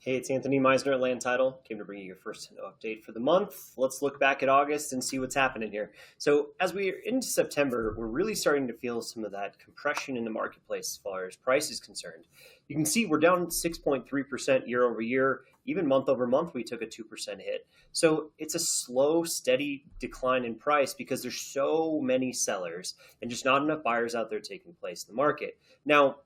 Hey, it's Anthony Meisner at Land Title. Came to bring you your first update for the month. Let's look back at August and see what's happening here. So as we're into September, we're really starting to feel some of that compression in the marketplace as far as price is concerned. You can see we're down 6.3% year over year. Even month over month, we took a 2% hit. So it's a slow, steady decline in price because there's so many sellers and just not enough buyers out there taking place in the market. Now,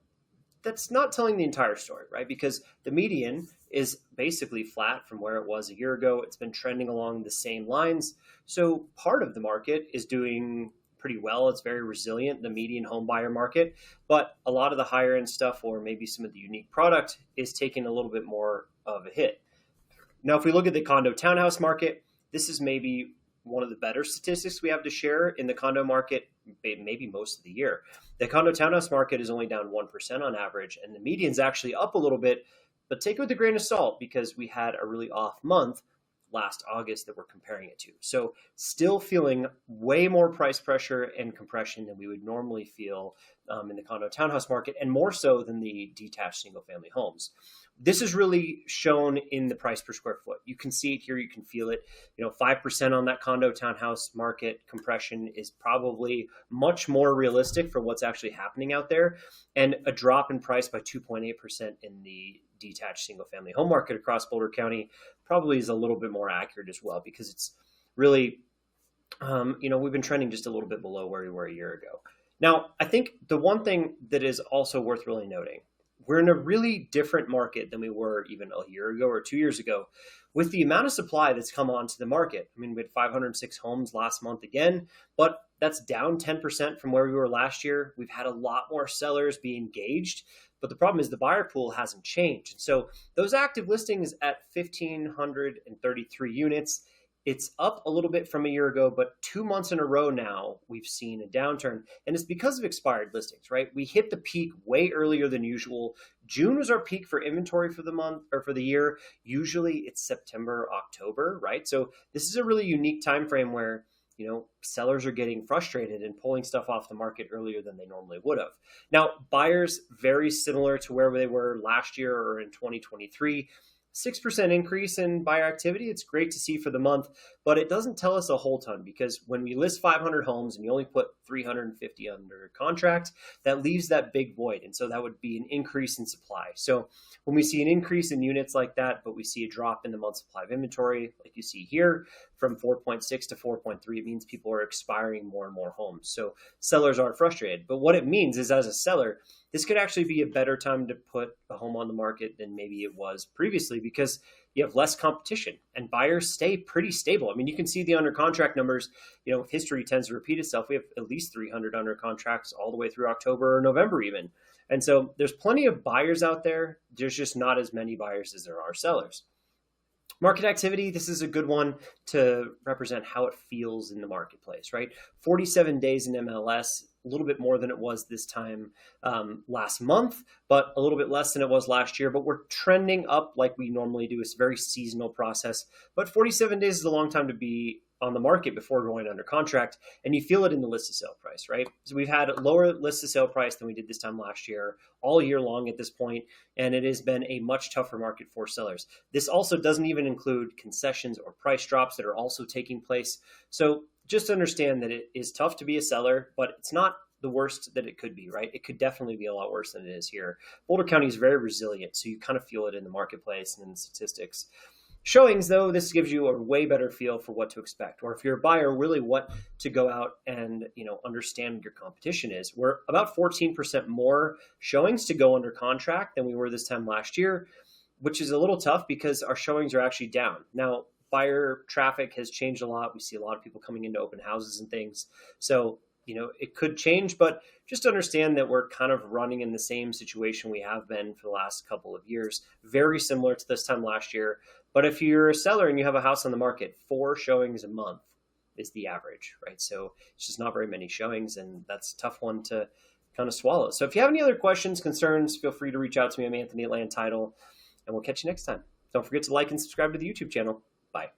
that's not telling the entire story, right? Because the median is basically flat from where it was a year ago. It's been trending along the same lines. So part of the market is doing pretty well. It's very resilient, the median home buyer market. But a lot of the higher end stuff, or maybe some of the unique product, is taking a little bit more of a hit. Now, if we look at the condo townhouse market, this is maybe one of the better statistics we have to share in the condo market, maybe most of the year. The condo townhouse market is only down 1% on average, and the median's actually up a little bit, but take it with a grain of salt because we had a really off month last August that we're comparing it to. So still feeling way more price pressure and compression than we would normally feel in the condo townhouse market, and more so than the detached single family homes. This is really shown in the price per square foot. You can see it here, you can feel it. 5% on that condo townhouse market compression is probably much more realistic for what's actually happening out there. And a drop in price by 2.8% in the detached single family home market across Boulder County probably is a little bit more accurate as well, because it's really, we've been trending just a little bit below where we were a year ago. Now, I think the one thing that is also worth really noting, we're in a really different market than we were even a year ago or 2 years ago with the amount of supply that's come onto the market. I mean, we had 506 homes last month again, but that's down 10% from where we were last year. We've had a lot more sellers be engaged, but the problem is the buyer pool hasn't changed. And so those active listings at 1,533 units, it's up a little bit from a year ago, but 2 months in a row now, we've seen a downturn. And it's because of expired listings, right? We hit the peak way earlier than usual. June was our peak for inventory for the month or for the year. Usually it's September, October, right? So this is a really unique time frame where sellers are getting frustrated and pulling stuff off the market earlier than they normally would have. Now, buyers, very similar to where they were last year or in 2023. 6% increase in buyer activity. It's great to see for the month, but it doesn't tell us a whole ton, because when we list 500 homes and you only put 350 under contract, that leaves that big void. And so that would be an increase in supply. So when we see an increase in units like that, but we see a drop in the month supply of inventory, like you see here, from 4.6 to 4.3, it means people are expiring more and more homes. So sellers are frustrated. But what it means is, as a seller, this could actually be a better time to put a home on the market than maybe it was previously, because you have less competition and buyers stay pretty stable. I mean, you can see the under contract numbers. History tends to repeat itself. We have at least 300 under contracts all the way through October or November even. And so there's plenty of buyers out there. There's just not as many buyers as there are sellers. Market activity, this is a good one to represent how it feels in the marketplace, right? 47 days in MLS, a little bit more than it was this time last month, but a little bit less than it was last year. But we're trending up like we normally do. It's a very seasonal process. But 47 days is a long time to be on the market before going under contract, and you feel it in the list to sale price, right? So we've had a lower list to sale price than we did this time last year, all year long at this point, and it has been a much tougher market for sellers. This also doesn't even include concessions or price drops that are also taking place. So just understand that it is tough to be a seller, but it's not the worst that it could be, right? It could definitely be a lot worse than it is here. Boulder County is very resilient, so you kind of feel it in the marketplace and in the statistics. Showings, though, this gives you a way better feel for what to expect, or if you're a buyer, really what to go out and understand what your competition is. We're about 14% more showings to go under contract than we were this time last year, which is a little tough because our showings are actually down. Now, buyer traffic has changed a lot. We see a lot of people coming into open houses and things. So, it could change, but just understand that we're kind of running in the same situation we have been for the last couple of years, very similar to this time last year. But if you're a seller and you have a house on the market, 4 showings a month is the average, right? So it's just not very many showings, and that's a tough one to kind of swallow. So if you have any other questions, concerns, feel free to reach out to me. I'm Anthony at Land Title, and we'll catch you next time. Don't forget to like and subscribe to the YouTube channel.